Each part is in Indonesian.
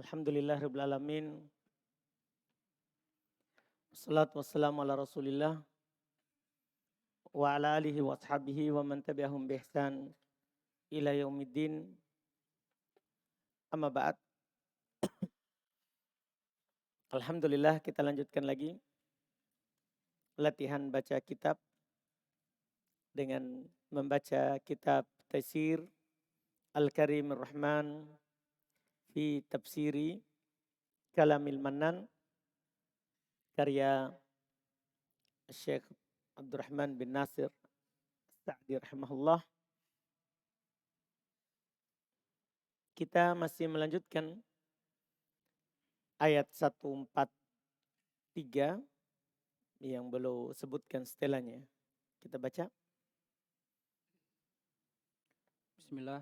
Alhamdulillahirabbil alamin. Wassalatu wassalamu ala Rasulillah wa ala alihi wa ashabihi wa man tabi'ahum bi ihsan ila yaumiddin. Amma ba'd. Alhamdulillah, kita lanjutkan lagi latihan baca kitab dengan membaca kitab Taisir Al-Karim Ar-Rahman fi Tafsiri Kalamil Mannan karya Syekh Abdurrahman bin Nasir Sa'di rahimahullah. Kita masih melanjutkan ayat 143 yang belum sebutkan setelahnya. Kita baca. Bismillah.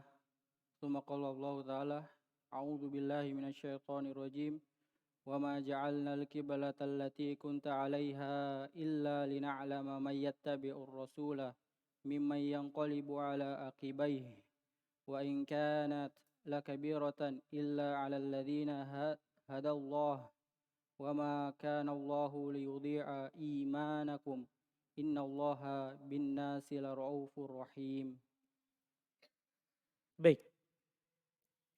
Tsumma qala Allah Ta'ala, A'udzu billahi minasyaitonir rajim. Wa ma ja'alna al-qiblata allati kunta 'alaiha illa lina'lama man yattabi'ur rasula mimman yanqalibu 'ala aqibaihi. Wa in kanat lakabiratan illa 'alal ladzina hadallahu wa ma kana Allahu liyudhi'a imanakum. Innallaha bin-nasi laraufur rahim. Baik.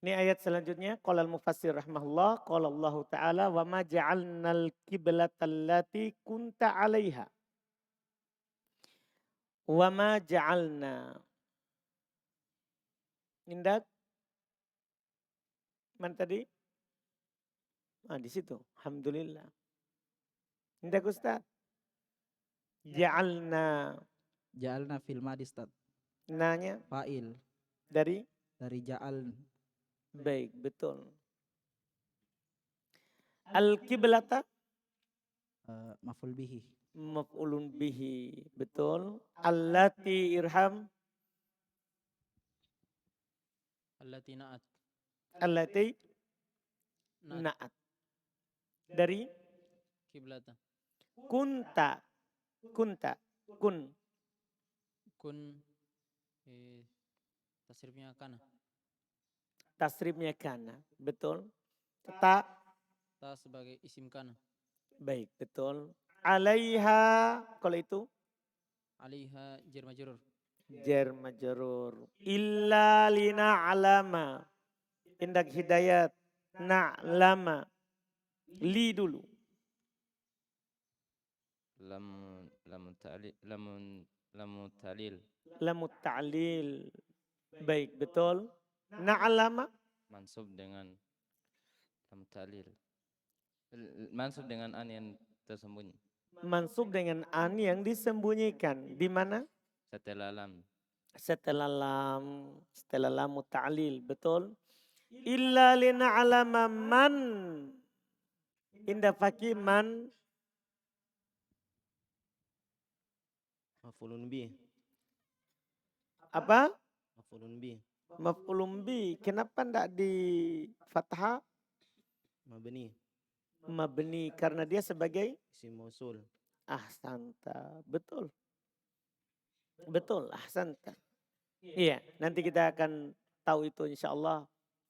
Ini ayat selanjutnya. Qala al-mufassir rahimahullah, qala Allah Ta'ala wa ma ja'alnal qiblata allati kunta 'alaiha. Wa ma ja'alna. Indak. Mana tadi? Di situ. Alhamdulillah. Indak Ustaz. Ja'alna. Ja'alna fil madi Ustaz. Nanya Fa'il dari ja'al. baik, betul. Al-qiblata Maf'ul bihi. maf'ulun bihi, betul. Allati irham. Allati na'at. Allati na'at. Dari Kiblatan. kunta. Kunta. Kun. Tasrifnya kana. Tasrifnya kana. Betul. Ta. Ta sebagai isim kana. Baik, betul. Alaiha. Kalau itu Alaiha jar majrur. jar majrur. Illa lina alama. Indak hidayat. Na'lama. Li dulu. Lamun ta'lil. Lamut ta'lil. Baik, betul. Na'lama. Mansub dengan lam ta'lil. Mansub dengan an yang tersembunyi. Mansub dengan an yang disembunyikan. Di mana? Setelah lam. Setelah lam. Setelah lam ta'lil. Betul. Illa lina'lama man. Indah fakih man. Maf'ulun bih. Apa? Maf'ulun bih. Maf'ulun bi. Kenapa enggak di fathah? Mabni. Mabni. Karena dia sebagai Isim mausul. ahsanta. Betul. Betul. Ahsanta. Iya. Nanti kita akan tahu itu insya Allah.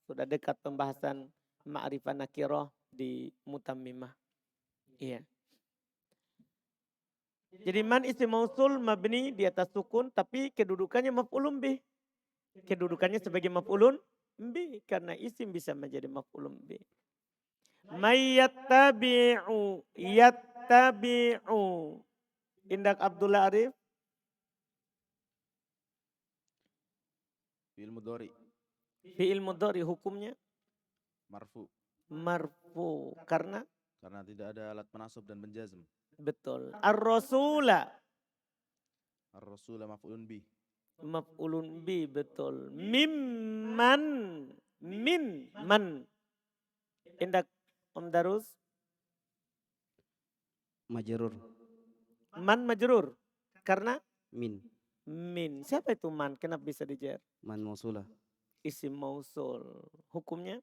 Sudah dekat pembahasan ma'rifah nakirah di mutammimah. Iya. Jadi man isim mausul mabni di atas sukun tapi kedudukannya maf'ulun bih. Kedudukannya sebagai maf'ulun bih karena isim bisa menjadi maf'ulun bih. Mayyattabi'u yattabi'u. Indak Abdullah Arif. Fi'il mudhari. Fi'il mudhari hukumnya Marfu. marfu karena Tidak ada alat penasab dan penjazm. betul. Ar-rasula Ar-rasula maf'ulun bih. maf'ulun bi, betul. Mimman. Min. Man. Indak Om Darus. Majrur. Man majrur. Karena Min. min. Siapa itu man? Kenapa bisa dijar? Man mausulah. Isim mausul. Hukumnya?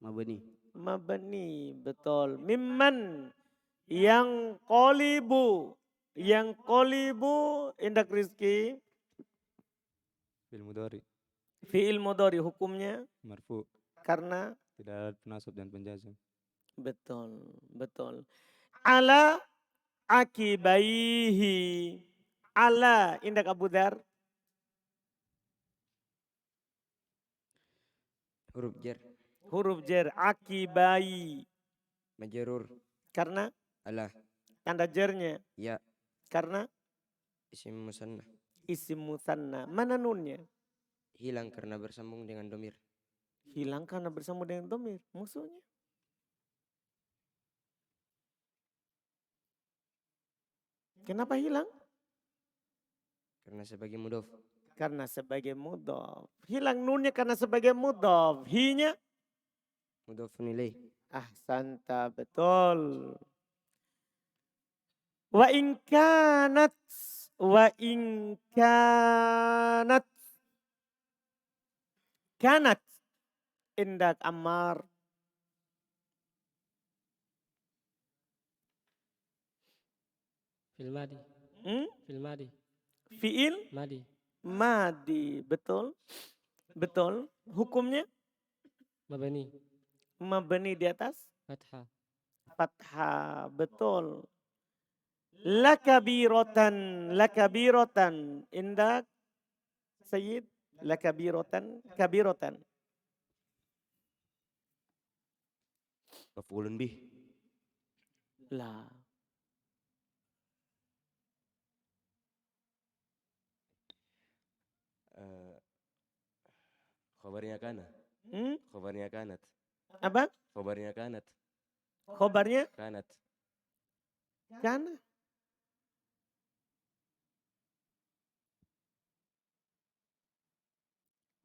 Mabni. Mabni. Betul. Mimman. Yang qolibu. Yang qolibu. Indak Rizki. Fi'il mudhari. Fi'il mudhari hukumnya Marfu. karena Tidak ada penasab dan penjazam. Betul, betul. Ala akibaihi. Ala indak Abu Dar. Huruf jar. Huruf jar akibai. Majrur. Karena Ala. tanda jarnya. Ya. Karena Isim musanna. isim musanna. Mana nunnya? Hilang karena bersambung dengan domir. Hilang karena bersambung dengan domir. Musuhnya. Kenapa hilang? Karena sebagai mudhof. Karena sebagai mudhof. Hilang nunnya karena sebagai mudhof. Hinya Mudhofun ilaih. ahsanta, betul. Wa in kanat kanat indak Ammar. Fil madi. Hmm? Fil madi. Fiil Madi. madi, betul. Betul. Hukumnya Mabani. mabni di atas Fathah. fathah, betul. Lakabirotan indak Sayyid, lakabirotan, kabirotan. Maf'ulun bih. Lah, Khabarnya kana. hmm? Khabarnya kanat. Apa? Khabarnya kanat. Khobarnya Kanat. kana.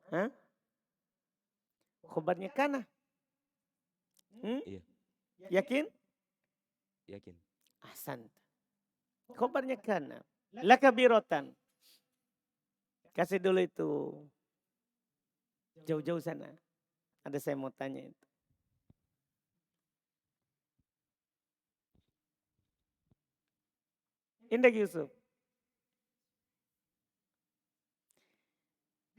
Hah? Khobarnya kana. Hmm? Iya. Yakin? Yakin. Ahsan. Khobarnya kana. Lakabirotan. Kasih dulu itu. Jauh-jauh sana. Ada saya mau tanya itu. Indak Yusuf.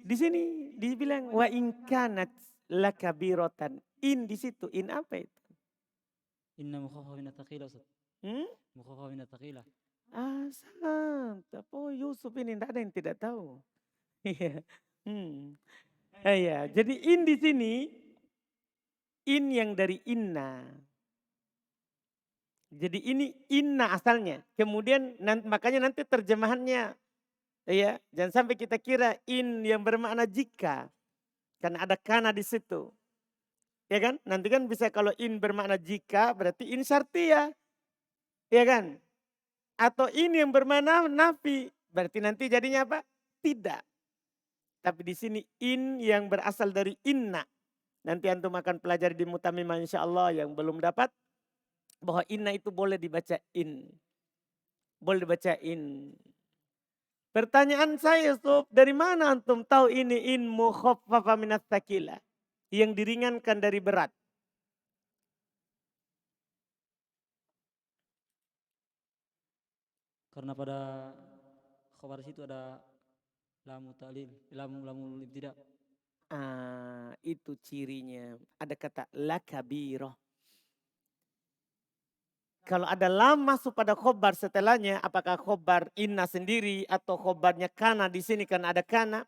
Di sini dibilang wa in kanat lakabirotan. In di situ. In apa itu? Inna mukhafa min at-thaqila Ustaz. Hmm? Mukhafa min at-thaqila. Ahsan. Oh Yusuf ini tidak ada yang tidak tahu. Iya. Iya. Jadi in di sini. In yang dari inna. Jadi ini inna asalnya. Kemudian makanya nanti terjemahannya. Ya, jangan sampai kita kira in yang bermakna jika. Karena ada kana di situ. Ya kan? Nanti kan bisa kalau in bermakna jika berarti in syartiyah. Ya kan? Atau in yang bermakna nafi. Berarti nanti jadinya apa? Tidak. Tapi di sini in yang berasal dari inna. Nanti antum akan pelajari di Mutamimah insyaallah yang belum dapat. Bahwa inna itu boleh dibaca in. Boleh dibaca in. Pertanyaan saya Sob, dari mana antum tahu ini in mukhaffafa minat tsaqila? Yang diringankan dari berat. Karena pada khabar situ ada lamu ta'lil, lamu ibtida. Itu cirinya. Ada kata lakabiroh. Kalau ada lam masuk pada khobar setelahnya, apakah khobar inna sendiri atau khobarnya kana di sini kan ada kana,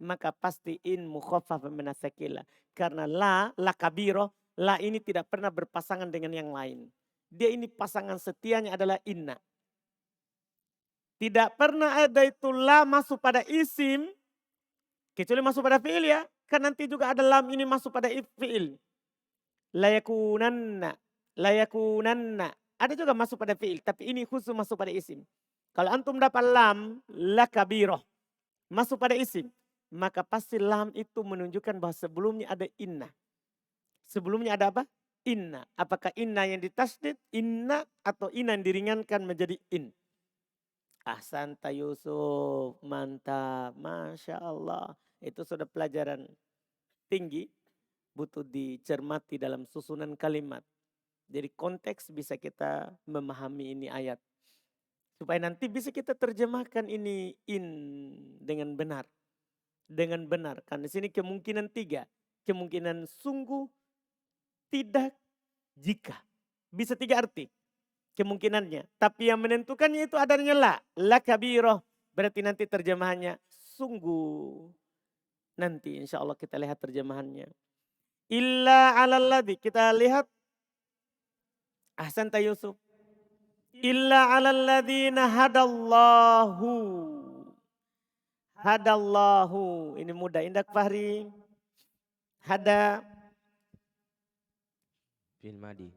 maka pasti in mukhaffaf min as-sakila. Karena la kabiro, la ini tidak pernah berpasangan dengan yang lain. Dia ini pasangan setianya adalah inna. Tidak pernah ada itu la masuk pada isim, kecuali masuk pada fi'il ya. Kan nanti juga ada lam ini masuk pada fi'il. Layakunanna. Ada juga masuk pada fi'il, tapi ini khusus masuk pada isim. Kalau antum dapat lam, la kabiroh, masuk pada isim, maka pasti lam itu menunjukkan bahwa sebelumnya ada inna. Sebelumnya ada apa? Inna. Apakah inna yang ditasdid, inna, atau inna yang diringankan menjadi in. Ahsanta Yusuf, mantap, Masya Allah. Itu sudah pelajaran tinggi, butuh dicermati dalam susunan kalimat. Jadi konteks bisa kita memahami ini ayat. Supaya nanti bisa kita terjemahkan ini in dengan benar. Dengan benar. Karena di sini kemungkinan 3. Kemungkinan sungguh, tidak jika. Bisa 3 arti kemungkinannya. Tapi yang menentukannya itu adanya la kabiroh. Berarti nanti terjemahannya sungguh. Nanti insya Allah kita lihat terjemahannya. Illa alalladzi, kita lihat. Ahsanta Yusuf. Illa alalladzina hadallahu. Hadallahu. Ini mudah. Indak Fahri. Hada. Fi'il madi.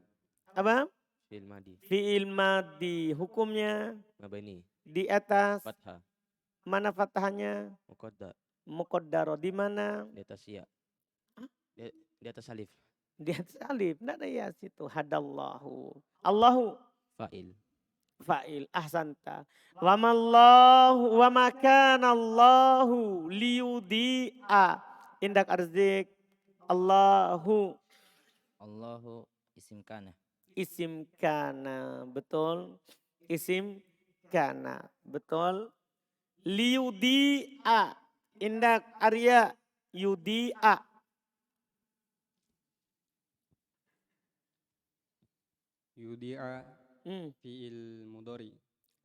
Apa? Fi'il madi. Fi'il madi. Hukumnya Mabani. di atas. Fathah. Mana fathahnya? Muqadda. Muqaddaro. Di mana? Di atas ya. Di atas alif. Di atas alif. Tidak ada ya situ. Hadallahu. Allahu. Fa'il. Fa'il. Ahsanta. Wa mallahu wa makanallahu liyudi'a. Indak arzik. Allahu. Allahu isim kana. Isim kana. Betul. Isim kana. Betul. Liyudi'a. Indak Arya. Yudi'a. Yudi'a Hmm. fi'il mudhari.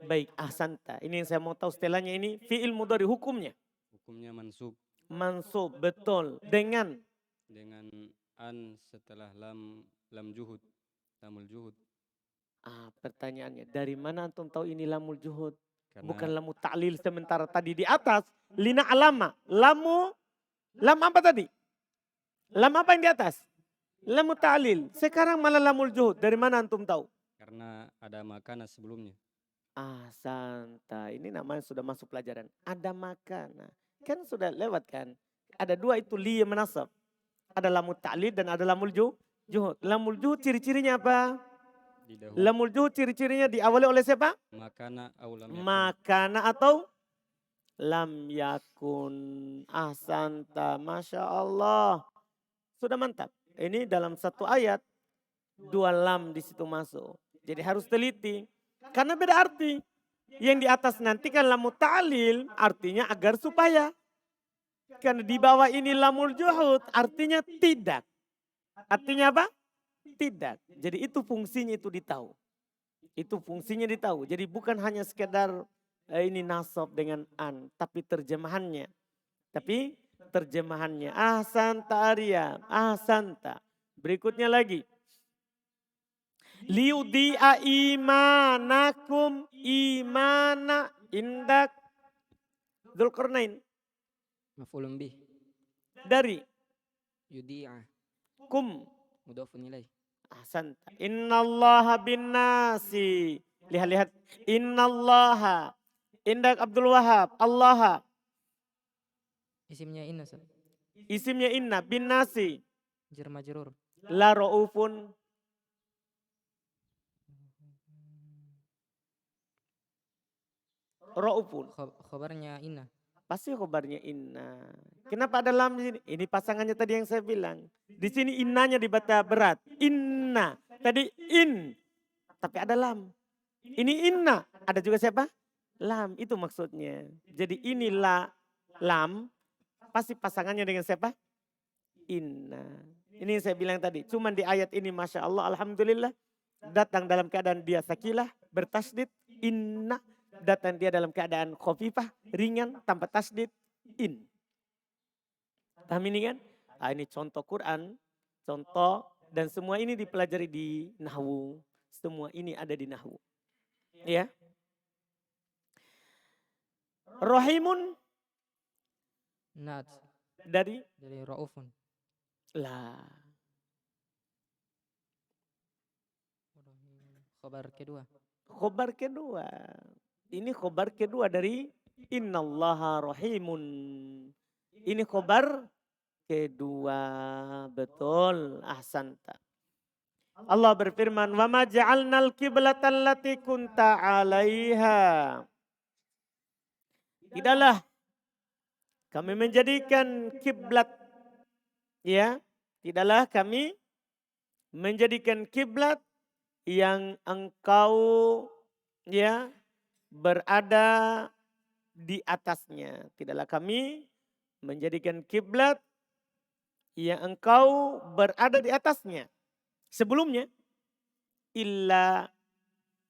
Baik, ahsanta. Ini yang saya mau tahu setelahnya ini fi'il mudhari hukumnya. Hukumnya mansub Mansub, betul. Dengan dengan an setelah lam juhud. Lamul juhud. pertanyaannya, dari mana antum tahu ini lamul juhud? Karena Bukan lamu ta'lil sementara tadi di atas. Lina alama. Lam apa tadi? Lam apa yang di atas? Lamu ta'lil. Sekarang malah lamul juhud. Dari mana antum tahu? karena ada makana sebelumnya. Santa. Ini namanya sudah masuk pelajaran. Ada makana. Kan sudah lewat kan? Ada 2 itu li yang menasab. Ada lamu ta'lil dan ada lamul juhud. Lamul juhud ciri-cirinya apa? Didahului Lamul juhud ciri-cirinya diawali oleh siapa? makana au lam yakun. Makana atau lam yakun. Ahsanta. Masya Allah. Sudah mantap. Ini dalam satu ayat 2 lam di situ masuk. Jadi harus teliti. Karena beda arti. Yang di atas nanti kan lamu ta'lil artinya agar supaya. Karena di bawah ini lamul juhud artinya tidak. Artinya apa? Tidak. Jadi itu fungsinya itu ditahu. Itu fungsinya ditahu. Jadi bukan hanya sekedar ini nasab dengan an. Tapi terjemahannya. Ahsanta Arya. Ahsanta. Berikutnya lagi. Liudi'a imanakum imana indak Dzulqarnain. Maf'ulun bih. Dari Yudi'a. kum. Mudhafun ilaih. Ahsanta. Innallaha bin nasi. Lihat-lihat. Innallaha. Indak Abdul Wahab. Allah. Isimnya inna, Ustaz. Isimnya inna bin nasi. Jar majrur. La ra'ufun. Ra'ufun. Khabarnya inna. Pasti khobarnya inna. Kenapa ada lam di sini? Ini pasangannya tadi yang saya bilang. Di sini innanya dibaca berat. Inna. Tadi in. Tapi ada lam. Ini inna. Ada juga siapa? Lam. Itu maksudnya. Jadi ini lam. Pasti pasangannya dengan siapa? Inna. Ini yang saya bilang tadi. Cuman di ayat ini Masya Allah. Alhamdulillah. Datang dalam keadaan dia sakilah. Bertasdid. Inna. Datang dia dalam keadaan khafifah, ringan, tanpa tasdid, in. Paham ini kan? Ini contoh Quran, contoh, dan semua ini dipelajari di Nahwu. Semua ini ada di Nahwu. Ya. Rahimun. Nat. Dari Ra'ufun. lah. Khabar kedua. Khobar kedua. Ini khobar kedua dari innallaha rahimun. Ini khobar kedua. Betul. Ahsanta. Allah berfirman, "Wa ma ja'alnal qiblata allati kunta 'alaiha." Tidaklah kami menjadikan kiblat, ya. Tidaklah kami menjadikan kiblat yang engkau, ya, berada di atasnya. Tidaklah kami menjadikan kiblat yang engkau berada di atasnya. Sebelumnya, illa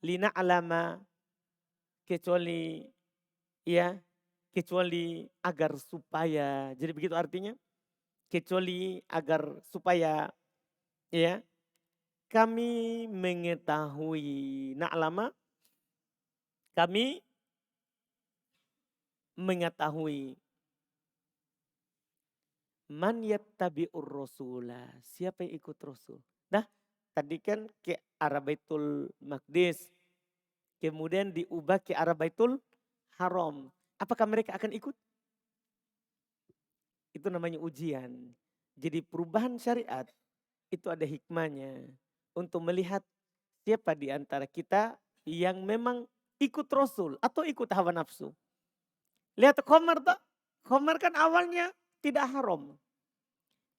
lina'lama, kecuali ya, kecuali agar supaya. Jadi begitu artinya, kecuali agar supaya ya kami mengetahui, na'lama, kami mengetahui man yattabi'ur rasula, siapa yang ikut Rasul. Nah, tadi kan ke arah Baitul Maqdis, kemudian diubah ke arah Baitul Haram. Apakah mereka akan ikut? Itu namanya ujian. Jadi perubahan syariat itu ada hikmahnya untuk melihat siapa di antara kita yang memang ikut Rasul atau ikut hawa nafsu. Lihat khamar tak? Khamar kan awalnya tidak haram.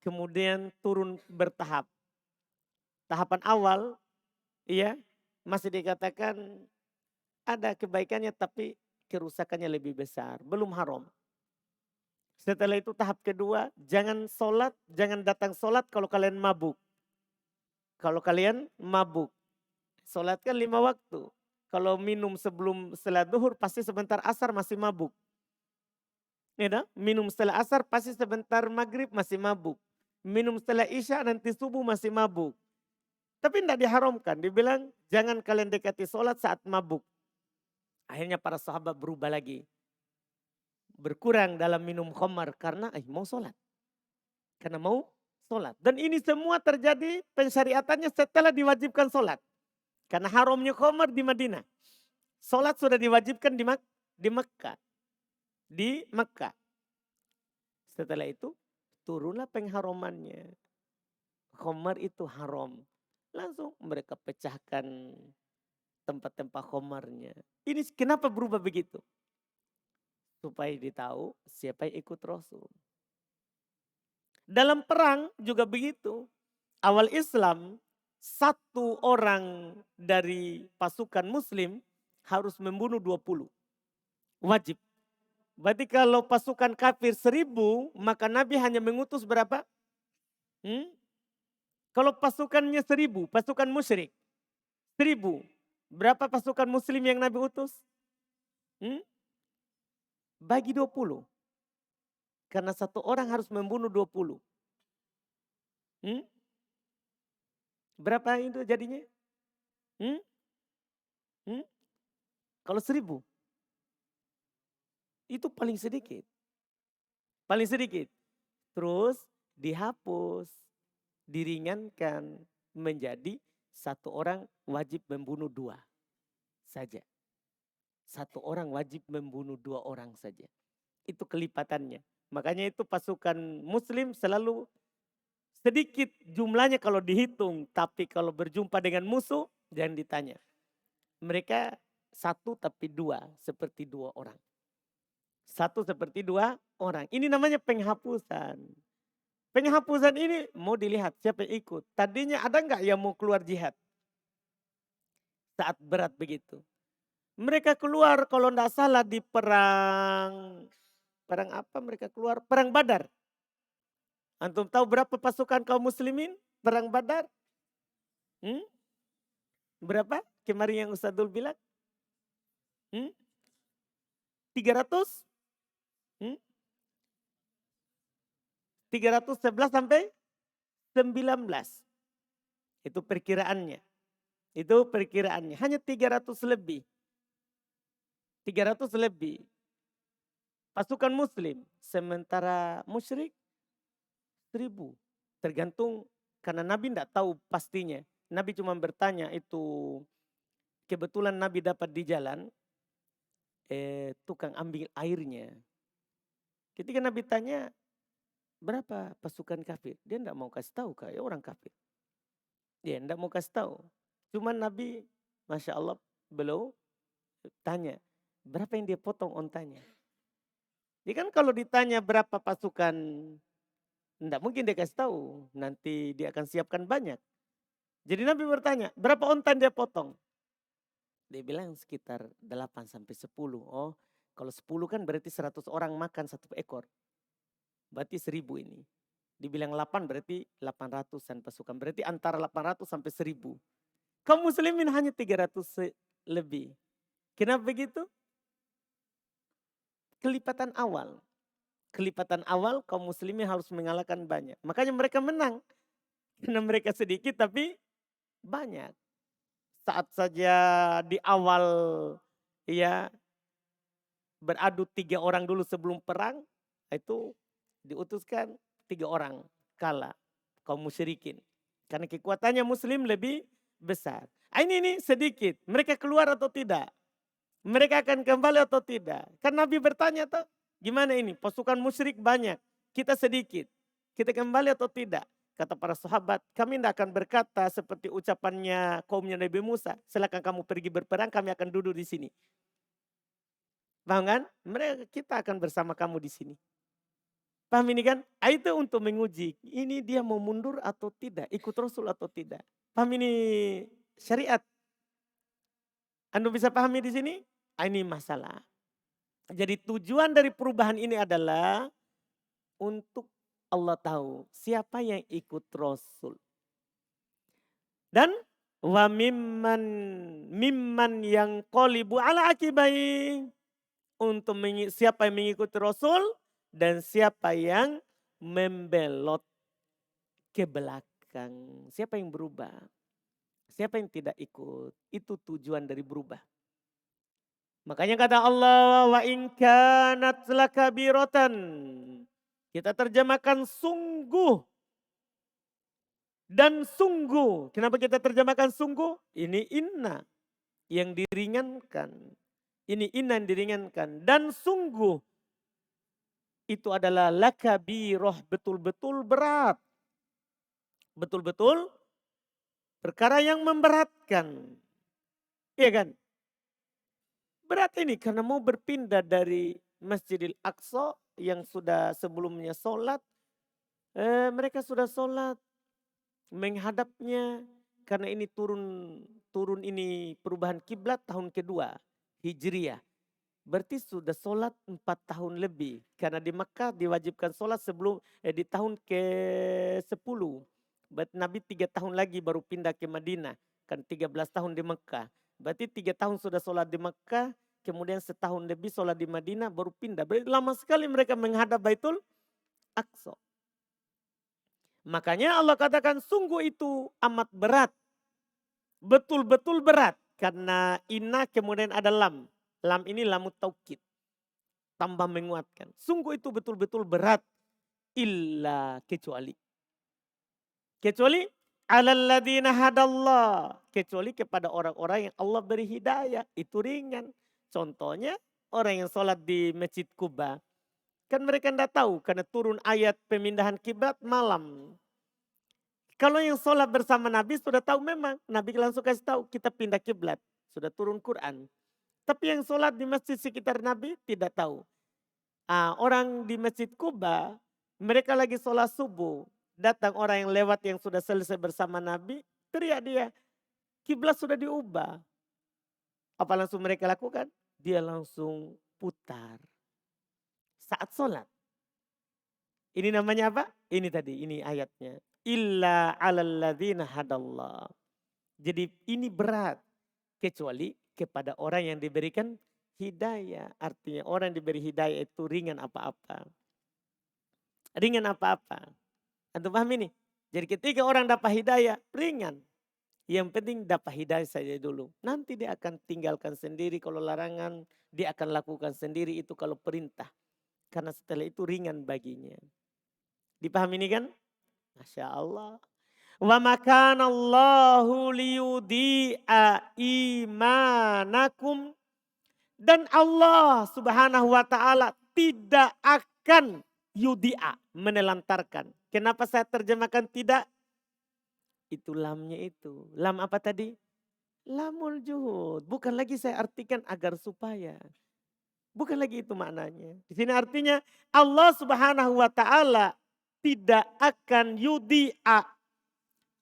Kemudian turun bertahap. Tahapan awal ya masih dikatakan ada kebaikannya tapi kerusakannya lebih besar. Belum haram. Setelah itu tahap kedua, jangan sholat, jangan datang sholat kalau kalian mabuk. Kalau kalian mabuk. Sholat kan 5 waktu. Kalau minum sebelum setelah duhur pasti sebentar asar masih mabuk. Ya, minum setelah asar pasti sebentar maghrib masih mabuk. Minum setelah isya nanti subuh masih mabuk. Tapi tidak diharamkan. Dibilang jangan kalian dekati sholat saat mabuk. Akhirnya para sahabat berubah lagi. Berkurang dalam minum khamar karena mau sholat. Karena mau sholat. Dan ini semua terjadi pensyariatannya setelah diwajibkan sholat. Karena haramnya khamar di Madinah. Sholat sudah diwajibkan di Mekah. Di Mekah. Setelah itu turunlah pengharamannya. Khamar itu haram. Langsung mereka pecahkan tempat-tempat khamarnya. Ini kenapa berubah begitu? Supaya ditahu siapa yang ikut Rasul. Dalam perang juga begitu. Awal Islam, 1 orang dari pasukan muslim harus membunuh 20. Wajib. Berarti kalau pasukan kafir 1000, maka Nabi hanya mengutus berapa? Kalau pasukannya 1000, pasukan musyrik. 1000. Berapa pasukan muslim yang Nabi utus? Bagi 20. Karena 1 orang harus membunuh 20. Berapa itu jadinya? Kalau 1000. Itu paling sedikit. Paling sedikit. Terus dihapus. Diringankan menjadi 1 orang wajib membunuh 2 saja. 1 orang wajib membunuh 2 orang saja. Itu kelipatannya. Makanya itu pasukan muslim selalu sedikit jumlahnya kalau dihitung. Tapi kalau berjumpa dengan musuh jangan ditanya. Mereka 1 tapi 2 seperti 2 orang. 1 seperti 2 orang. Ini namanya penghapusan. Penghapusan ini mau dilihat siapa yang ikut. Tadinya ada enggak yang mau keluar jihad? Saat berat begitu. Mereka keluar kalau tidak salah di perang apa mereka keluar? Perang Badar. Antum tahu berapa pasukan kaum muslimin perang Badar? Berapa? Kemarin yang Ustadzul bilang? 300? 311 sampai 19. Itu perkiraannya. Itu perkiraannya. Hanya 300 lebih. 300 lebih. Pasukan muslim. Sementara musyrik 1000. Tergantung karena Nabi tidak tahu pastinya. Nabi cuma bertanya itu. Kebetulan Nabi dapat di jalan. Tukang ambil airnya. Ketika Nabi tanya. Berapa pasukan kafir? Dia tidak mau kasih tahu kayak orang kafir. Dia tidak mau kasih tahu. Cuman Nabi, Masya Allah, beliau tanya. Berapa yang dia potong ontanya? Jadi kan kalau ditanya berapa pasukan, tidak mungkin dia kasih tahu. Nanti dia akan siapkan banyak. Jadi Nabi bertanya, berapa onta dia potong? Dia bilang sekitar 8 sampai 10. Oh, kalau 10 kan berarti 100 orang makan 1 ekor. Berarti 1000 ini. Dibilang 8 berarti 800-an pasukan. Berarti antara 800 sampai 1000. Kaum muslimin hanya 300 lebih. Kenapa begitu? Kelipatan awal. Kelipatan awal kaum muslimin harus mengalahkan banyak. Makanya mereka menang. Karena mereka sedikit tapi banyak. Saat saja di awal ya beradu 3 orang dulu sebelum perang. Itu diutuskan 3 orang kalah kaum musyrikin. Karena kekuatannya muslim lebih besar. Ini sedikit. Mereka keluar atau tidak? Mereka akan kembali atau tidak? Kan Nabi bertanya tuh, gimana ini? Pasukan musyrik banyak, kita sedikit. Kita kembali atau tidak? Kata para sahabat, kami tidak akan berkata seperti ucapannya kaumnya Nabi Musa. Silakan kamu pergi berperang, kami akan duduk di sini. Paham kan? Kita akan bersama kamu di sini. Paham ini kan? Itu untuk menguji. Ini dia mau mundur atau tidak? Ikut Rasul atau tidak? Paham ini syariat? Anda bisa pahami di sini? Ini masalah. Jadi tujuan dari perubahan ini adalah untuk Allah tahu siapa yang ikut Rasul. Dan wa mimman yang qalibu ala akibai. Untuk siapa yang mengikuti Rasul dan siapa yang membelot ke belakang. Siapa yang berubah? Siapa yang tidak ikut? Itu tujuan dari berubah. Makanya kata Allah, wa in kanat lakabiratan. Kita terjemahkan sungguh. Dan sungguh. Kenapa kita terjemahkan sungguh? Ini inna yang diringankan. Ini inna yang diringankan. Dan sungguh. Itu adalah lakabiroh, betul-betul berat. Betul-betul perkara yang memberatkan. Iya kan? Berat ini karena mau berpindah dari Masjidil Aqsa yang sudah sebelumnya sholat. Mereka sudah sholat menghadapnya karena ini turun ini perubahan kiblat tahun kedua Hijriyah. Berarti sudah sholat 4 tahun lebih. Karena di Mekah diwajibkan sholat sebelum di tahun ke-10. Berarti Nabi 3 tahun lagi baru pindah ke Madinah. Kan 13 tahun di Mekah. Berarti 3 tahun sudah sholat di Mekah. Kemudian setahun lebih sholat di Madinah baru pindah. Berarti lama sekali mereka menghadap Baitul Aqsa. Makanya Allah katakan sungguh itu amat berat. Betul-betul berat. Karena inna kemudian ada lam. Lam ini lamut taukid. Tambah menguatkan. Sungguh itu betul-betul berat. Illa kecuali. Kecuali alalladzina hadallah. Kecuali kepada orang-orang yang Allah beri hidayah. Itu ringan. Contohnya orang yang sholat di Masjid Kuba. Kan mereka tidak tahu karena turun ayat pemindahan kiblat malam. Kalau yang sholat bersama Nabi sudah tahu memang. Nabi langsung kasih tahu kita pindah kiblat. Sudah turun Quran. Tapi yang sholat di masjid sekitar Nabi tidak tahu. Orang di Masjid Kuba mereka lagi sholat subuh. Datang orang yang lewat yang sudah selesai bersama Nabi. Teriak dia. Kiblat sudah diubah. Apa langsung mereka lakukan? Dia langsung putar. Saat sholat. Ini namanya apa? Ini tadi, ini ayatnya. Illa alalladzina hadallah. Jadi ini berat. Kecuali kepada orang yang diberikan hidayah. Artinya orang yang diberi hidayah itu ringan apa-apa. Ringan apa-apa. Antum paham ini? Jadi ketika orang dapat hidayah, ringan. Yang penting dapat hidayah saja dulu. Nanti dia akan tinggalkan sendiri kalau larangan. Dia akan lakukan sendiri itu kalau perintah. Karena setelah itu ringan baginya. Dipahami ini kan? Masya Allah. Wa makanallahu liyudi'a imanakum. Dan Allah subhanahu wa ta'ala tidak akan yudi'a, menelantarkan. Kenapa saya terjemahkan tidak? Itu lamnya itu. Lam apa tadi? Lamul juhud. Bukan lagi saya artikan agar supaya. Bukan lagi itu maknanya. Di sini artinya Allah subhanahu wa ta'ala tidak akan yudi'a.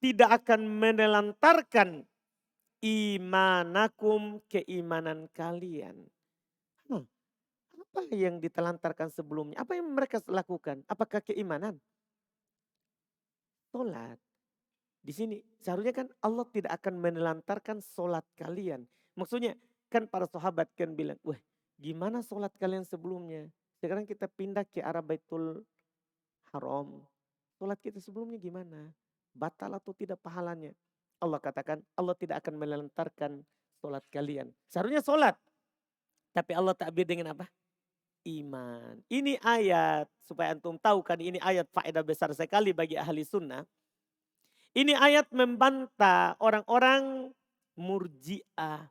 Tidak akan menelantarkan imanakum, keimanan kalian. Apa yang ditelantarkan sebelumnya? Apa yang mereka lakukan? Apakah keimanan? Solat. Di sini seharusnya kan Allah tidak akan menelantarkan solat kalian. Maksudnya kan para sahabat kan bilang, wah gimana solat kalian sebelumnya? Sekarang kita pindah ke arah Baitul Haram. Solat kita sebelumnya gimana? Batal atau tidak pahalanya? Allah katakan Allah tidak akan menelantarkan solat kalian. Seharusnya solat. Tapi Allah takbir dengan apa? Iman. Ini ayat, supaya antum tahu kan ini ayat faedah besar sekali bagi ahli sunnah. Ini ayat membantah orang-orang murji'ah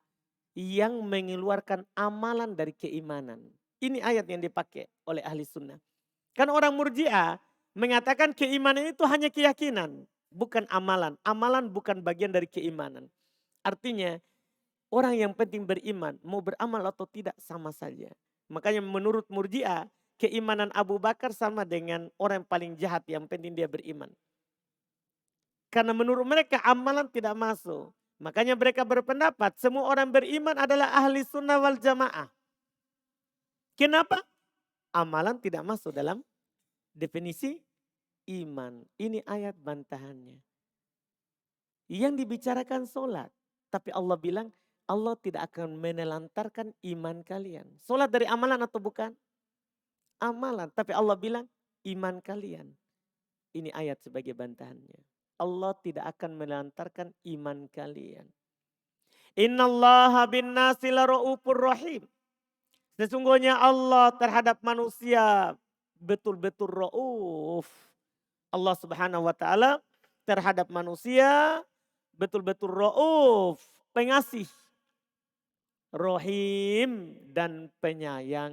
yang mengeluarkan amalan dari keimanan. Ini ayat yang dipakai oleh ahli sunnah. Kan orang murji'ah mengatakan keimanan itu hanya keyakinan, bukan amalan. Amalan bukan bagian dari keimanan. Artinya orang yang penting beriman, mau beramal atau tidak sama saja. Makanya menurut murji'ah, keimanan Abu Bakar sama dengan orang yang paling jahat, yang penting dia beriman. Karena menurut mereka amalan tidak masuk. Makanya mereka berpendapat semua orang beriman adalah ahli sunnah wal jamaah. Kenapa? Amalan tidak masuk dalam definisi iman. Ini ayat bantahannya. Yang dibicarakan solat. Tapi Allah bilang Allah tidak akan menelantarkan iman kalian. Solat dari amalan atau bukan? Amalan. Tapi Allah bilang iman kalian. Ini ayat sebagai bantahannya. Allah tidak akan menelantarkan iman kalian. Innallaha bin nasi lara'ufur rahim. Sesungguhnya Allah terhadap manusia betul-betul ra'uf. Allah Subhanahu wa taala terhadap manusia betul-betul ra'uf, pengasih. Rohim dan penyayang.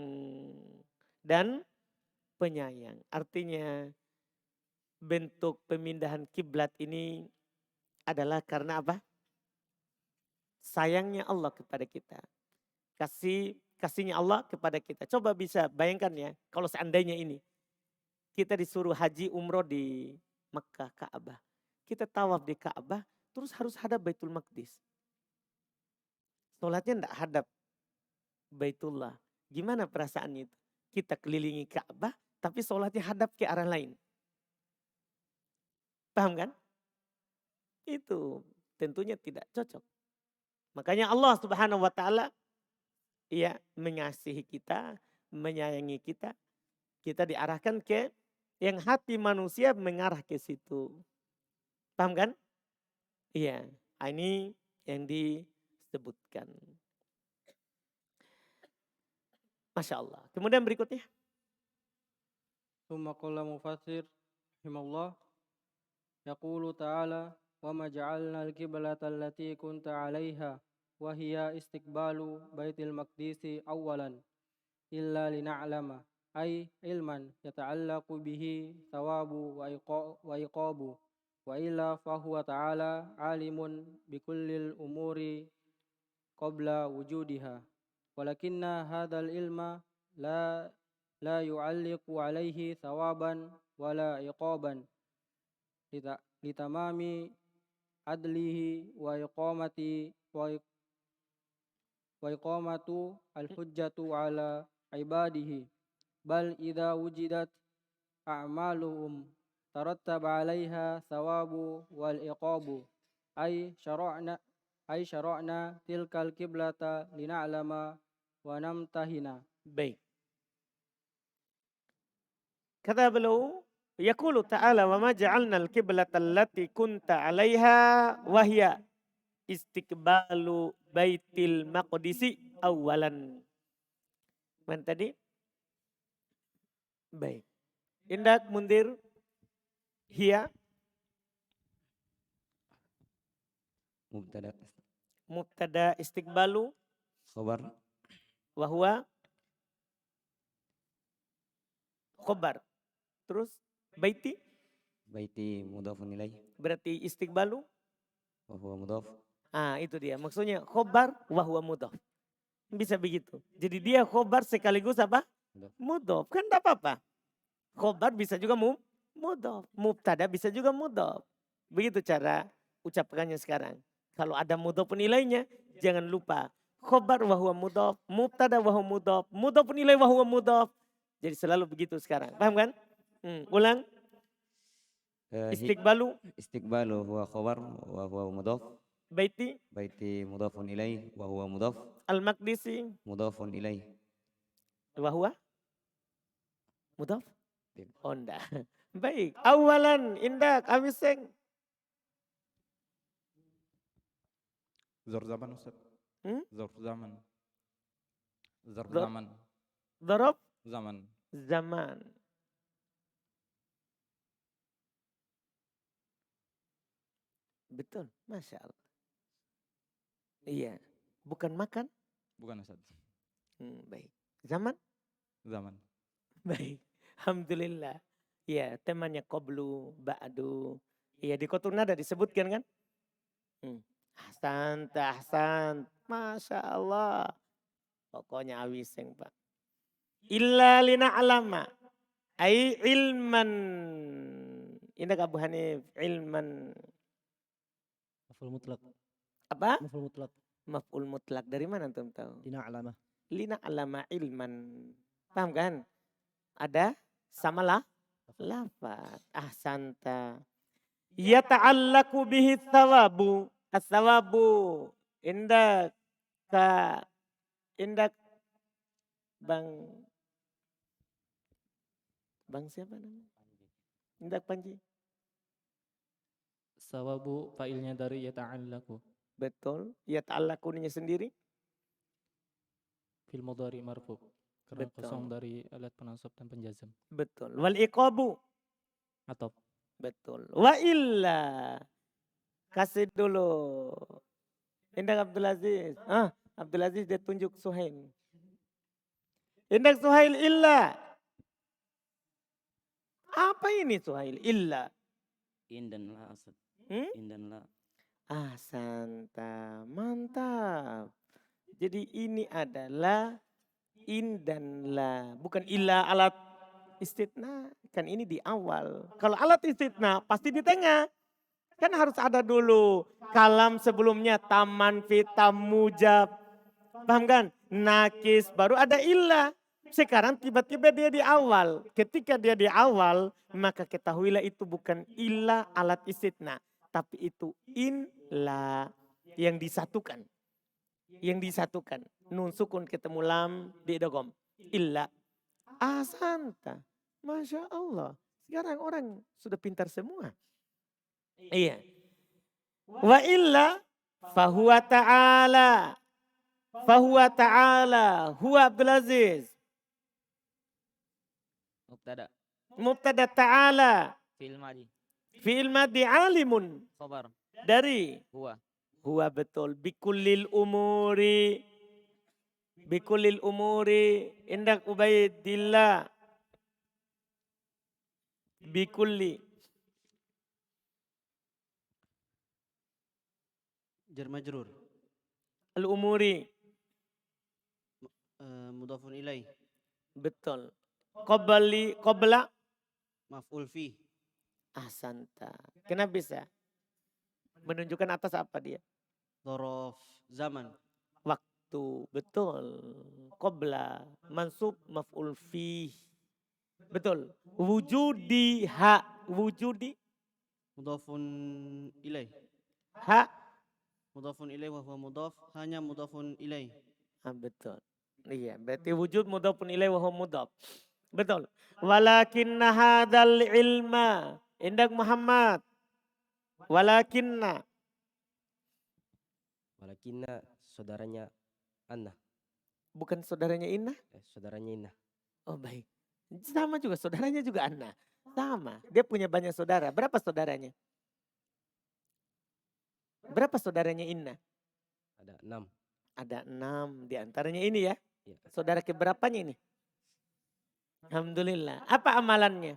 Dan penyayang. Artinya bentuk pemindahan kiblat ini adalah karena apa? Sayangnya Allah kepada kita. Kasihnya Allah kepada kita. Coba bisa bayangkan ya, kalau seandainya ini. Kita disuruh haji umroh di Mekah, Ka'bah. Kita tawaf di Ka'bah, terus harus hadap Baitul Maqdis. Sholatnya tidak hadap Baitullah. Gimana perasaannya itu? Kita kelilingi Ka'bah, tapi sholatnya hadap ke arah lain. Paham kan? Itu tentunya tidak cocok. Makanya Allah Subhanahu wa taala mengasihi kita, menyayangi kita. Kita diarahkan ke yang hati manusia mengarah ke situ. Paham kan? Iya, ini yang disebutkan. Masya Allah. Kemudian berikutnya. Tsumma qala mufassir rahimallah yaqulu ta'ala wa ma ja'alna al-qiblata allati kunta 'alaiha wa hiya istiqbalu baitil maqdisi awwalan illa lina'lama ay ilman yata'allaqu bihi thawabu wa iqabu wa illa fahuwa ta'ala alimun bikullil umuri qabla wujudiha walakinna hadzal ilma la yu'alliqu alaihi thawaban wala iqaban litamami adlihi wa iqamatu al-hujjatu ala ibadihi bal idza wujidat a'maluhum tarattaba 'alaiha thawabu wal iqabu ay syara'na tilkal qiblata lina'lama wa namtahina. Baik. Kata beliau, yaqulu ta'ala wa ma ja'alna al-qiblata allati kunta 'alaiha wa hiya istiqbalu baitil maqdisi awalan. Mana tadi? Baik. Indak mundir hiya mubtada istiqbalu Khabar. wa huwa khabar. Terus baiti Baiti mudhafun ilaih. berarti istiqbalu. Wa huwa mudhaf. Itu dia. Maksudnya khobar wa huwa mudhaf. Bisa begitu. Jadi dia khobar sekaligus apa? Mudhaf. Kan tidak apa-apa. Khobar bisa juga mudhaf. Mubtada bisa juga mudhaf. Begitu cara ucapkannya sekarang. Kalau ada mudhafun ilaihnya, jangan lupa. Khobar wa huwa mudhaf. Mubtada wa huwa mudhaf. Mudhafun ilaih wa huwa mudhaf. Jadi selalu begitu sekarang. Paham kan? Ulang. Istiqbalu, istiqbalu huwa khobar wa huwa mudhaf. baiti, Baiti mudhafun ilaih wa huwa mudhaf. al-maqdisi, Mudhafun ilaih. wa huwa mudhaf. Tidak. Oh enggak. Baik. Awalan indak amiseng. Zarf zaman Ustaz. Hmm? Zarf zaman. Zarf Zarf. zaman. Dhorob Zaman. zaman. Betul, Masya Allah. Iya, bukan makan. Bukan Ustaz. Baik. Zaman? Zaman. Baik. Alhamdulillah. Ya, temannya qablu, ba'du. Iya, di Qotun Nada disebutkan kan? Ahsan, ahsan. Masya Allah. Pokoknya awiseng Pak. Illa lina'lama. Ai ilman. Indah Abu Hanif. Ilman. Maf'ul mutlak. Apa? Maf'ul mutlak. Maf'ul mutlak. Dari mana antum tahu? Lina'lama. Lina'lama ilman. Paham kan? Ada sama lah. Lafaz. Ahsanta. Yata'allaku bihi thawabu. As-thawabu. Indak. Indak. Bang siapa namanya? Indak Panji. Sawabu fa'ilnya dari yata'allaku. Betul. Yata'allakuninya sendiri. Fil mudhari marfu. Karena Betul. kosong dari alat penasab dan penjazam. Betul. Wal iqabu. Atau Betul. Wa illa. Kasih dulu. Indak Abdul Aziz. Abdul Aziz dia tunjuk Suhail. Indak Suhail illa. Apa ini Suhail? Illa. In dan la Ustaz. Hmm? In dan la. Santa. Mantap. Jadi ini adalah in dan la. Bukan illa alat istitna. Kan ini di awal. Kalau alat istitna pasti di tengah. Kan harus ada dulu. Kalam sebelumnya taman, fitam, mujab. Paham kan? Nakis. Baru ada illa. Sekarang tiba-tiba dia di awal. Ketika dia di awal, maka ketahuilah itu bukan illa alat istitna. Tapi itu in la yang disatukan. Yang disatukan. Nun sukun ketemu lam di idgham. Illa. Ahsanta. Masya Allah. Sekarang orang sudah pintar semua. Iya. Wa illa fahuwa ta'ala. Fahuwa ta'ala. Huwa Abdul Aziz. Mubtada. Mubtada ta'ala. Fi'il madi. Fi'il madhi alimun. Khobar. Dari. Huwa. Huwa betul. Bikullil umuri. Bikullil umuri. Indak Ubaidillah. Bikulli. Jar majrur. Al-umuri. Mudhafun ilaih. Betul. Qabla. Maf'ul fi. Ahsanta. Kenapa bisa? Menunjukkan atas apa dia? Dhorof zaman. Waktu. Betul. Qabla. Mansub maf'ul fi. Betul. Wujudi ha. Wujudi Mudhafun ilaih. ha. Mudhafun ilaih wa huwa mudhaf. Hanya mudhafun ilaih. Betul. Iya, berarti wujud mudhafun ilaih wa huwa mudhaf. Betul. Walakinna hadzal ilma. Indak Muhammad. Walakinna. Walakinna saudaranya Anna. Bukan saudaranya Inna? Saudaranya Inna. Oh baik. Sama juga, saudaranya juga Anna. Sama. Dia punya banyak saudara. Berapa saudaranya? Berapa saudaranya Inna? Ada 6. Ada 6. Di antaranya ini ya. Ya. Saudara keberapanya ini? Alhamdulillah. Apa amalannya?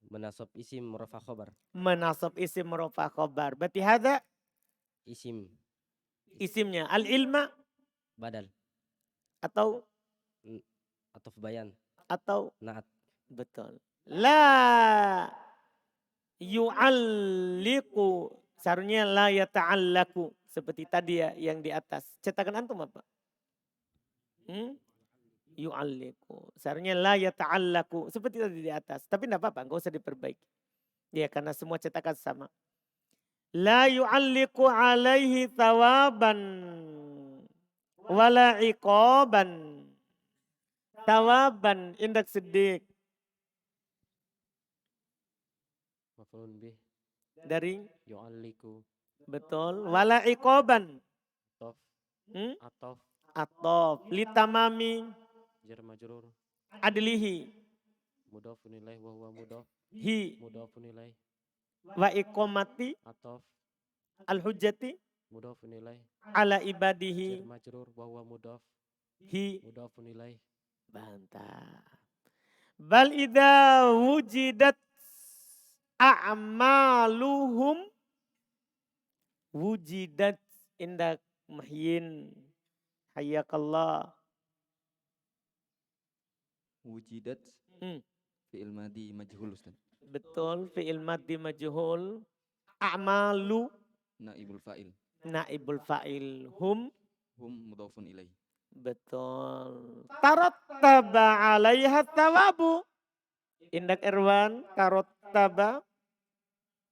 Menasab isim murafa khobar. Menasab isim merofa khobar. Berarti hadza Isim isimnya. Al-ilma badal atau atau bayan atau naat. betul. La yu'alliqu. Seharusnya la yata'allaku. Seperti tadi ya yang di atas. Cetakan antum apa? Yu'alliqu. Seharusnya la yata'allaku. Seperti tadi di atas. Tapi enggak apa-apa. Enggak usah diperbaiki. Ya karena semua cetakan sama. La yu'alliqu alaihi thawaban wala iqaban. Thawaban indak siddiq. Maf'ulun bih. Dari Yu'alliku. betul. Wala iqaban. Atof. Hmm? Atof. Atau litamami Jar majrur. adlihi. Mudhafun ilaih wa huwa mudhaf. Hi. Mudhafun ilaih. Wa iqamati Atof. al-hujjati Mudhafun ilaih. ala Jar ibadihi. majrur wa huwa mudhaf. Hi. Mudhafun ilaih. Bantah. Bal idza wujidat a'maluhum wujidat indak muhyin hayyakallah. Wujidat Hmm. fi'il madi majhul Ustaz. Betul, fi'il maddi majhul. A'malu Naibul fa'il. naibul fa'il. Hum Hum mudhafun ilaih. betul. Tarattaba 'alaiha thawabu. Indak Irwan tarattaba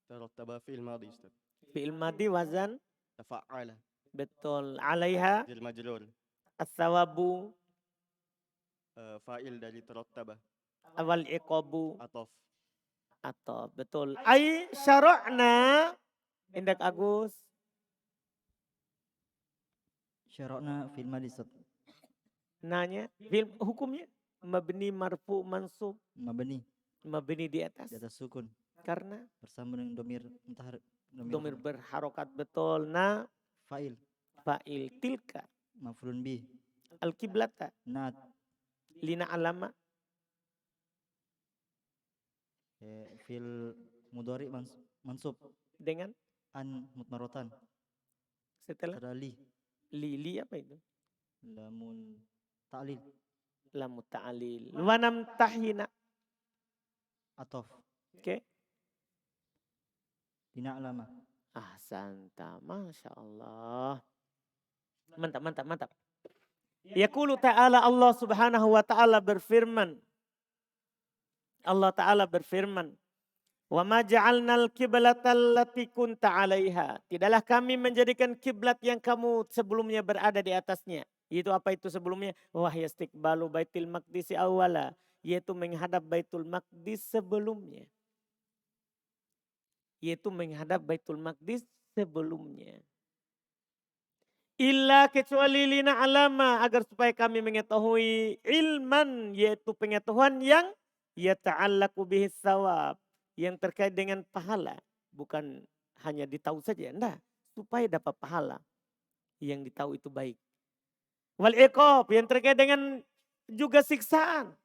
Tarattaba fi'il madhi Ustaz. fi'il maddi wazan Tafa'ala. betul. 'Alaiha Jar majrur. as-thawabu Fa'il dari tarattaba. awal iqabu Atof. atau betul. Ai syara'na indak Agus Syara'na fil madi Ustaz. nanya film hukumnya mabni marfu mansub Mabni mabni di atas di atas sukun karena bersama dengan domir mutahar domir berharokat betul na fa'il fa'il tilka maf'ulun bih al kiblata nat lina alama fil mudhari mansub dengan an mutmarotan setelah ada li li apa itu lamun ta'lil lamu ta'lil wanam tahina atof oke bina alama ahsanta masya Allah mantap mantap mantap yaqulu ta'ala Allah subhanahu wa ta'ala berfirman Allah ta'ala berfirman wa ma ja'alnal qiblatal lati kunta 'alaiha tidaklah kami menjadikan kiblat yang kamu sebelumnya berada di atasnya yaitu apa itu sebelumnya wahyastiqbalu baitul maqdis awwala yaitu menghadap Baitul Maqdis sebelumnya yaitu menghadap Baitul Maqdis sebelumnya illa kecuali lina alama agar supaya kami mengetahui ilman yaitu pengetahuan yang yata'allaqu bihi tsawab yang terkait dengan pahala bukan hanya ditahu saja enggak supaya dapat pahala yang ditahu itu baik wal iqab yang terkait dengan juga siksaan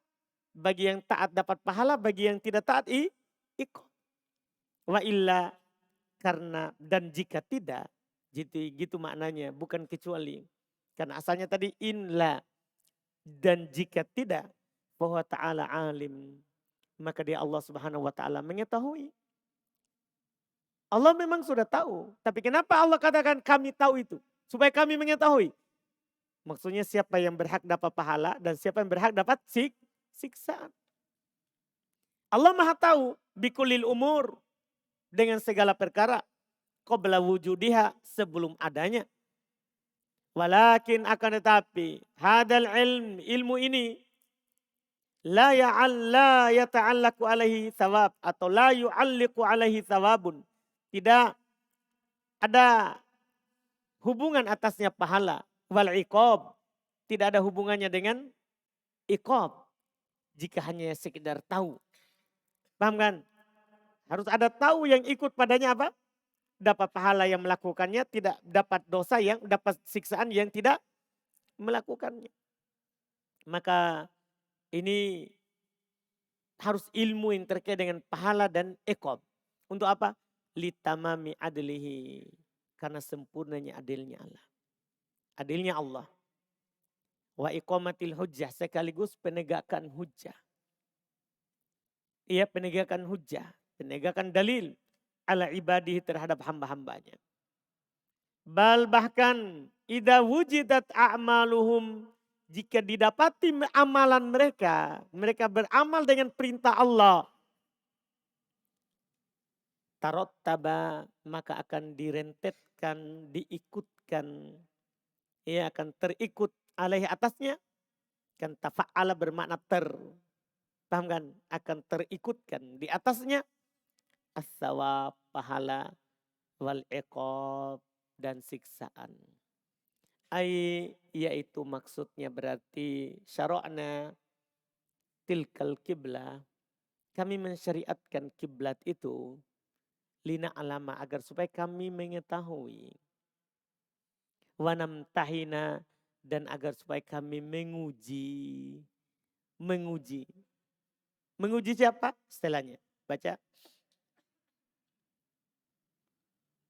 bagi yang taat dapat pahala bagi yang tidak taat iqab wa illa karena dan jika tidak gitu maknanya bukan kecuali karena asalnya tadi inla dan jika tidak bahwa ta'ala alim maka dia Allah subhanahu wa ta'ala mengetahui Allah memang sudah tahu tapi kenapa Allah katakan kami tahu itu supaya kami mengetahui maksudnya siapa yang berhak dapat pahala dan siapa yang berhak dapat siksaan Allah maha tahu bikulil umur dengan segala perkara qabla wujudiha sebelum adanya. Walakin akan tetapi hadal ilmu ini la yata'allaqu alaihi thawab atau la yu'alliqu alaihi thawabun. Tidak ada hubungan atasnya pahala wal iqab. Tidak ada hubungannya dengan iqab. Jika hanya sekedar tahu. Paham kan? Harus ada tahu yang ikut padanya apa? Dapat pahala yang melakukannya, tidak dapat dosa yang dapat siksaan yang tidak melakukannya. Maka ini harus ilmu yang terkait dengan pahala dan iqab. Untuk apa? Litamami adlihi. Karena sempurnanya adilnya Allah. Adilnya Allah. Wa iqamatil hujjah. Sekaligus penegakan hujjah. Ia penegakan hujjah. Penegakan dalil. Ala ibadihi terhadap hamba-hambanya. Bal bahkan idza wujidat a'maluhum jika didapati amalan mereka, mereka beramal dengan perintah Allah. tarottaba maka akan direntetkan, diikutkan, ia akan terikut alaihi atasnya, kan tafa'ala bermakna paham kan? Akan terikutkan di atasnya as-sawab pahala wal iqab dan siksaan. Yaitu maksudnya berarti syara'na tilkal kiblah, kami mensyariatkan kiblat itu lina alama agar supaya kami mengetahui, wanam tahina dan agar supaya kami menguji siapa setelahnya, baca.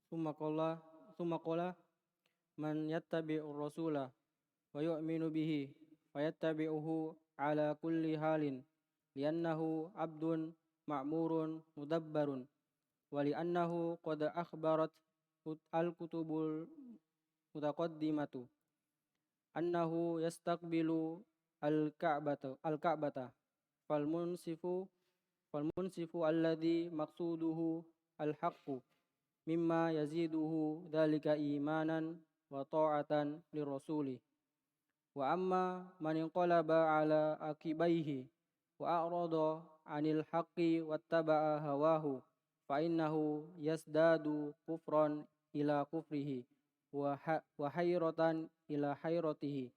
Summa qala man yattabi'ur rasula wa yu'minu bihi fayattabi'uhu ala kulli halin li'annahu abdun ma'murun mudabbarun wa li'annahu qad akhbarat al-kutubul mutaqaddimatu annahu yastaqbilu al-ka'bata fal munsifu alladhi maqsuduhu al-haqqu mimma yaziduhu dhalika imanan wa ta'atan lirrasuli wa amma man inqalaba ala akibaihi wa a'rada 'anil haqqi wattaba'a hawahu fa innahu yasdadu kufran ila kufrihi wa hayratan ila hayratihi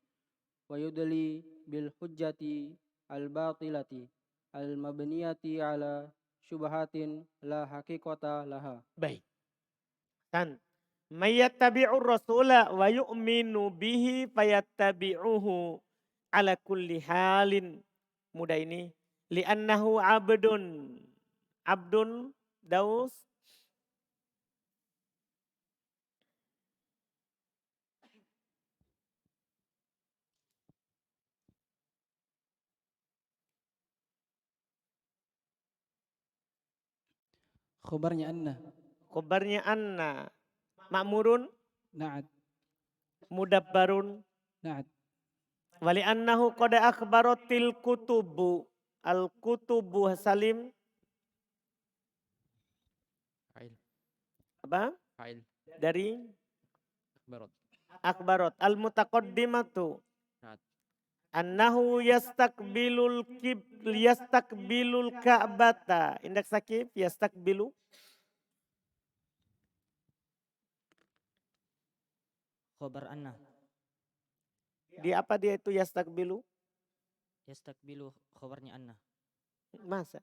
wa yudli bil hujjati al batilati al mabniyati ala syubhatin la haqiqata laha. Baik. Dan mayyattabi'ur rasula wa yu'minu bihi fayattabi'uhu ala kulli halin. Mudah ini. Li'annahu abdun. Abdun Daus. Khobarnya anna. Khobarnya anna. Ma'murun. Na'at. Mudabbarun. Na'at. Wali annahu qad akhbaratil kutubu. Al kutubu Salim. Fa'il. Apa? Fa'il. Dari Akbarat. akhbarat. Al mutaqaddimatu. Na'at. Annahu yastakbilul ka'bata. Indak sakib yastakbilu. Khobar anna. Di apa dia itu yastakbilu? Yastakbilu khobarnya anna. Masa?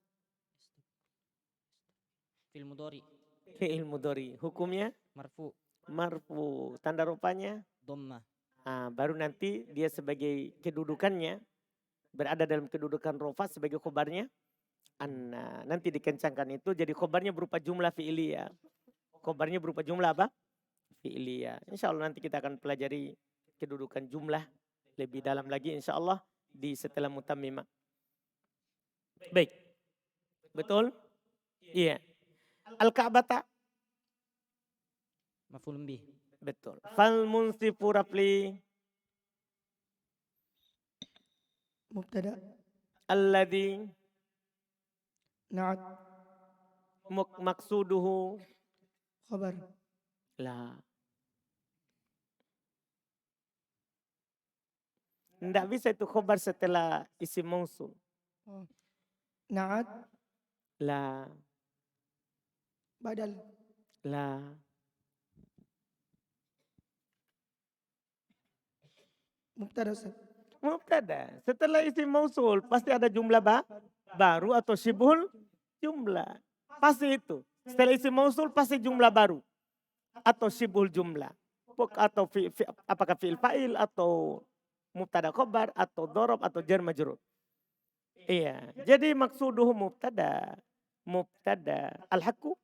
Fil mudhari. Fi'il mudhari. Hukumnya? Marfu. Marfu. Tanda rupanya? Dhamma. Baru nanti dia sebagai kedudukannya berada dalam kedudukan rofa sebagai khobarnya anna. Nanti dikencangkan itu jadi khobarnya berupa jumlah fi'iliyah. Khobarnya berupa jumlah apa? Fi'iliyah. Insya Allah nanti kita akan pelajari kedudukan jumlah lebih dalam lagi insya Allah di setelah mutammimah. Baik. Betul? Iya. Al-Ka'bata. Maf'ulun bih. Betul. Fal munsifu rafli. Mubtada. Alladhi. Na'at. Maksuduhu. Khabar. Lah. Tidak bisa itu khobar setelah isim mausul. Oh. Na'at. Lah. Badal. Lah. Mubtada Ustaz. Mubtada. Setelah isim mausul pasti ada jumlah baru atau syibhul jumlah. Pasti itu. Setelah isim mausul pasti jumlah baru atau syibhul jumlah. Atau apakah fi'il fa'il atau mubtada khobar atau dorob atau jar majrur. Iya. Jadi maksuduhu mubtada. Mubtada. Al-haqqu.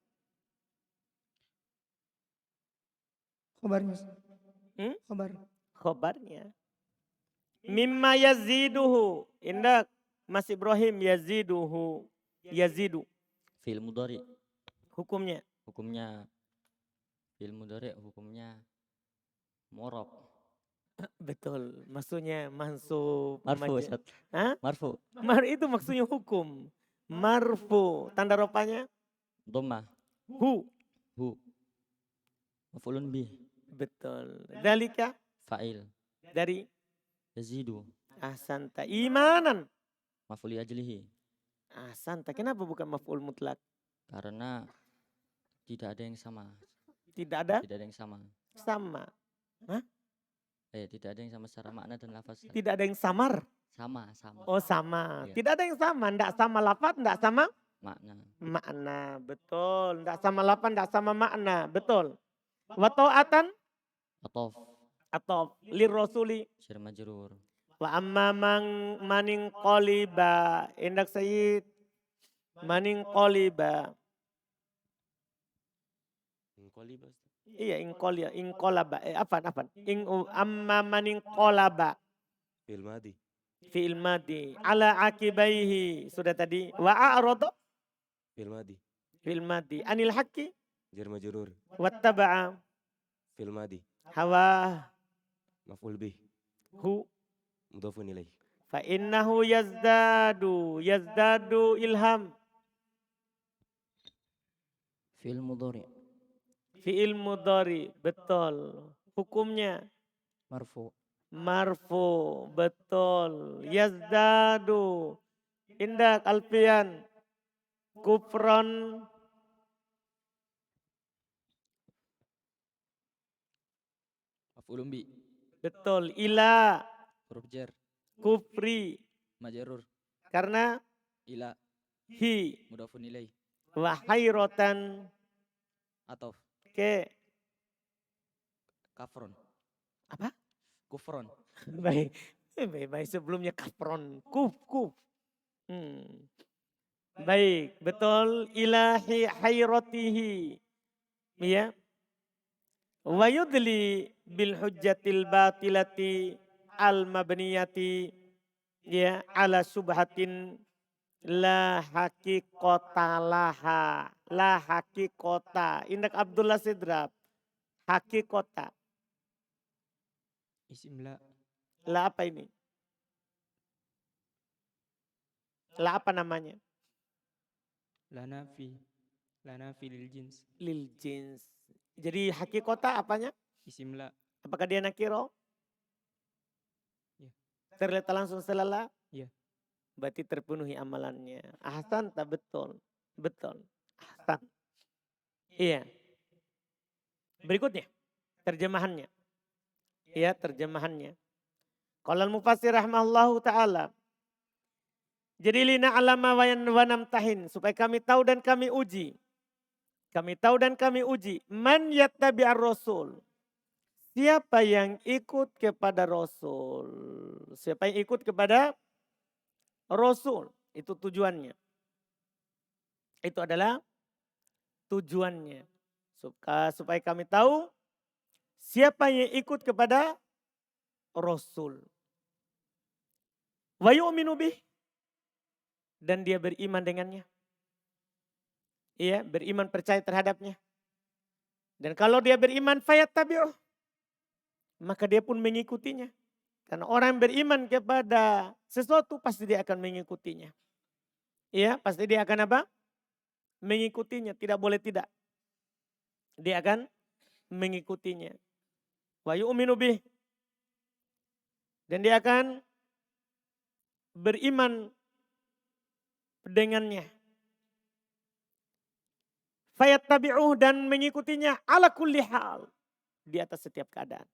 Khabarnya Ustaz. Khabar. Khobarnya. Mimma yaziduhu. Indak. Mas Ibrahim yaziduhu. Yazidu. Fi'il mudhari. Hukumnya. Hukumnya fi'il mudhari hukumnya mu'rab. Betul. Maksudnya mansub. Marfu Ustaz. Hah? Marfu. Itu maksudnya hukum. Marfu. Tanda ropanya? Dhammah. Hu. hu maf'ulun bih, Betul. Dalika fa'il, dari yazidu ahsanta. Imanan. maf'ul li ajlihi, Ahsanta. Kenapa bukan maf'ul mutlak? karena tidak ada yang sama, Tidak ada tidak ada yang sama. sama. Tidak ada yang sama secara makna dan lafaz. Tidak ada yang samar. Sama, sama. Oh sama. Iya. Tidak ada yang sama. Tidak sama lafaz, tidak sama Makna. makna. Betul. Tidak sama lafaz, tidak sama makna. Betul. Wa ta'atan Atof, atau lir rasuli. syir majrur. Wa amma maning qoliba. Indak Sayyid. Maning qoliba. Inqaliba, Ustaz. Iya inqolaba. Apa? Amma maning qolaba. Fil madi. Fi'il madi. Ala akibaihi. Sudah tadi. Wa a'rada. Fil madi. Fi'il madi. Anil haqqi. Jar majrur. Wattaba'a. Fil madi. Hawa. Maf'ul bih. Hu. Mudhafun ilaih. Fa innahu yazdadu. Yazdadu ilham. Fi'il mudhari. Fi'il mudhari. Betul. Hukumnya. Marfu. Marfu. Betul. Yazdadu. Indak Alfian. Kufron. Maf'ulun bi, Betul. Ila. huruf jar, Kufri. majrur, Karena ila, hi. mudhafun ilaih, Wahairotan. atof, Ke. kafron. Apa? Kufron. Baik. Baik. Sebelumnya kafron. Kuf. Baik. Betul. Ilahi hayrotihi. Ya. Wa yudli bil hujjatil batilati al mabniyati. Ya. Ala subhatin la haqiqata laha. La haqiqata. Indak Abdullah Sidrab. Haqiqata. Isim la. La apa ini? La apa namanya? La nafi. La nafi lil jins. Lil jins. Jadi hakikota apanya? Isim la. Apakah dia nakiro? Ya. Terletak langsung setelah la? Ya. Berarti terpenuhi amalannya. Ahsan tak betul. Betul. Ahsan. Iya. Berikutnya. Terjemahannya. Iya terjemahannya. Qala al-mufassir rahimahullahu ta'ala. Jadi lina alama wa namtahin. Supaya kami tahu dan kami uji. Kami tahu dan kami uji. Man yattabi'ar rasul. Siapa yang ikut kepada Rasul. Siapa yang ikut kepada Rasul. Itu tujuannya. Itu adalah tujuannya. Supaya kami tahu. Siapa yang ikut kepada Rasul. Wa yu'minu bih. Dan dia beriman dengannya. Iya, beriman percaya terhadapnya. Dan kalau dia beriman fayattabi'uh. Maka dia pun mengikutinya. Karena orang yang beriman kepada sesuatu pasti dia akan mengikutinya. Iya, pasti dia akan apa? Mengikutinya, tidak boleh tidak. Dia akan mengikutinya. Wa yu'minu bih. Dan dia akan beriman dengannya. Fayattabi'uh dan mengikutinya ala kulli hal. Di atas setiap keadaan.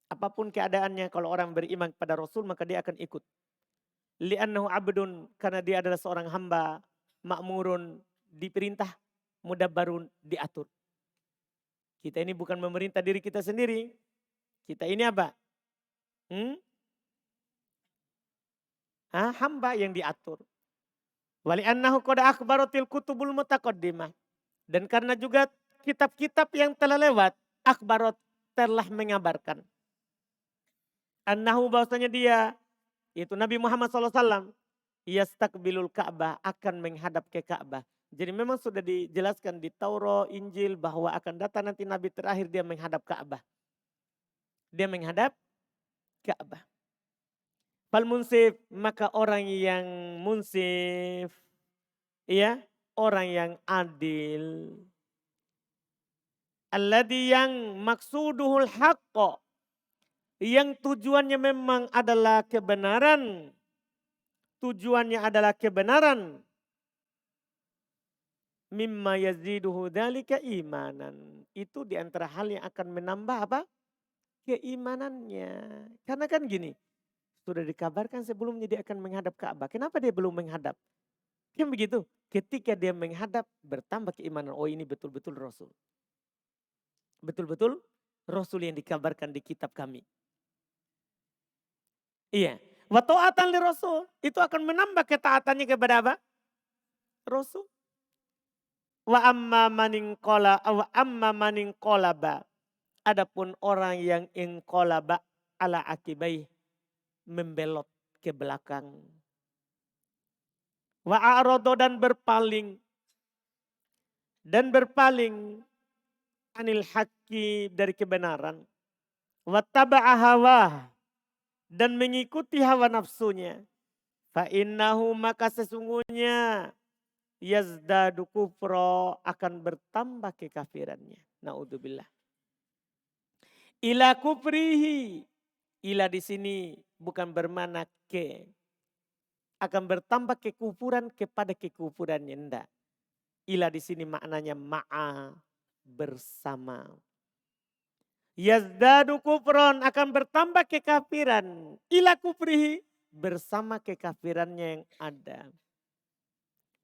Apapun keadaannya kalau orang beriman kepada Rasul maka dia akan ikut. Li'annahu abdun karena dia adalah seorang hamba. Ma'murun diperintah. Mudabbarun diatur. Kita ini bukan memerintah diri kita sendiri. Kita ini apa? Hamba yang diatur. Wali'annahu qad akhbaratil kutubul mutaqaddimah. Dan karena juga kitab-kitab yang telah lewat, akhbarat telah mengabarkan. Annahu bahwasanya dia, yaitu Nabi Muhammad SAW, yastakbilul Ka'bah, akan menghadap ke Ka'bah. Jadi memang sudah dijelaskan di Taurat, Injil bahwa akan datang nanti Nabi terakhir dia menghadap Ka'bah. Dia menghadap Ka'bah. Fal munsif, maka orang yang munsif, ya, orang yang adil, Alladhi yang maksuduhul haqqo. Yang tujuannya memang adalah kebenaran. Tujuannya adalah kebenaran. Mimma yaziduhu dzalika imanan. Itu diantara hal yang akan menambah apa? Keimanannya. Karena kan gini, sudah dikabarkan sebelumnya dia akan menghadap Ka'bah. Kenapa dia belum menghadap? Kan begitu. Ketika dia menghadap bertambah keimanan. Oh ini betul-betul Rasul. Betul-betul Rasul yang dikabarkan di kitab kami. Iya. Wa ta'atan li Rasul. Itu akan menambah ketaatannya kepada apa? Rasul. Wa amma maning qolaba. Adapun orang yang inqolaba ala akibai. Membelot ke belakang. Wa a'rodo dan berpaling. Dan berpaling anil haqqi dari kebenaran. Wa taba'a hawa dan mengikuti hawa nafsunya. Fa innahu maka sesungguhnya yazdadu kufra akan bertambah kekafirannya. Naudzubillah. Ila kufrihi. Ila di sini bukan bermakna ke. Akan bertambah kekufuran kepada kekufurannya. Enggak. Ila di sini maknanya ma'a bersama. Yazdadu kufron akan bertambah kekafiran. Ila kufrihi bersama kekafirannya yang ada.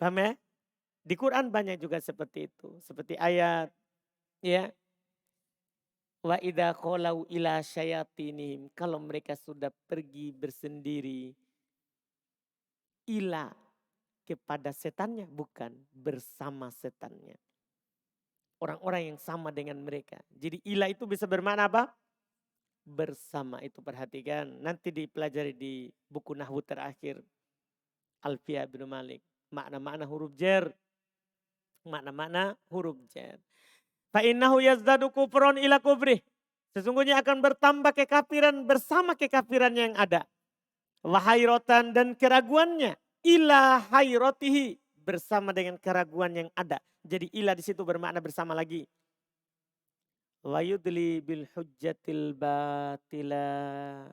Paham ya? Di Quran banyak juga seperti itu. Seperti ayat ya. Wa idza khalau ila syayatinihim. Kalau mereka sudah pergi bersendiri. Ila kepada setannya. Bukan bersama setannya. Orang-orang yang sama dengan mereka. Jadi ila itu bisa bermakna apa? Bersama. Itu perhatikan. Nanti dipelajari di buku Nahwu terakhir. Alfiya bin Malik. Makna-makna huruf jar. Makna-makna huruf jar. Fa'innahu yazdadu kufron ila kufrih. Sesungguhnya akan bertambah kekafiran bersama kekafiran yang ada. Wahairotan dan keraguannya. Ila hayrotihi. Bersama dengan keraguan yang ada. Jadi ila di situ bermakna bersama lagi. Wa yudli bil hujjatil batila.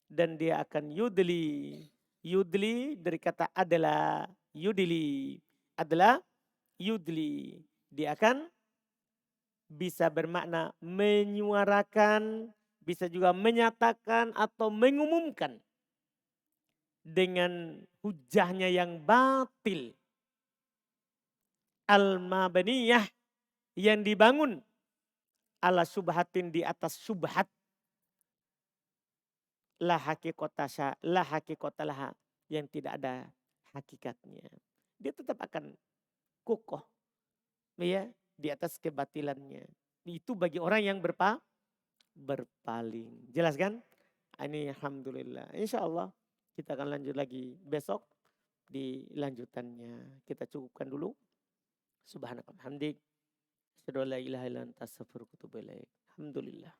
Dan dia akan yudli. Yudli dari kata adalah yudli. Adalah yudli. Dia akan bisa bermakna menyuarakan, bisa juga menyatakan atau mengumumkan dengan hujahnya yang batil. Al-mabaniyah yang dibangun ala subhatin di atas subhat. La hakikota laha yang tidak ada hakikatnya. Dia tetap akan kokoh ya di atas kebatilannya. Itu bagi orang yang berpaling. Jelas kan? Ini alhamdulillah. Insya Allah kita akan lanjut lagi besok di lanjutannya. Kita cukupkan dulu. Subhanallah. Hamdik. Asyhadu an la ilaha illa anta astaghfiruka wa atubu ilaik. Alhamdulillah.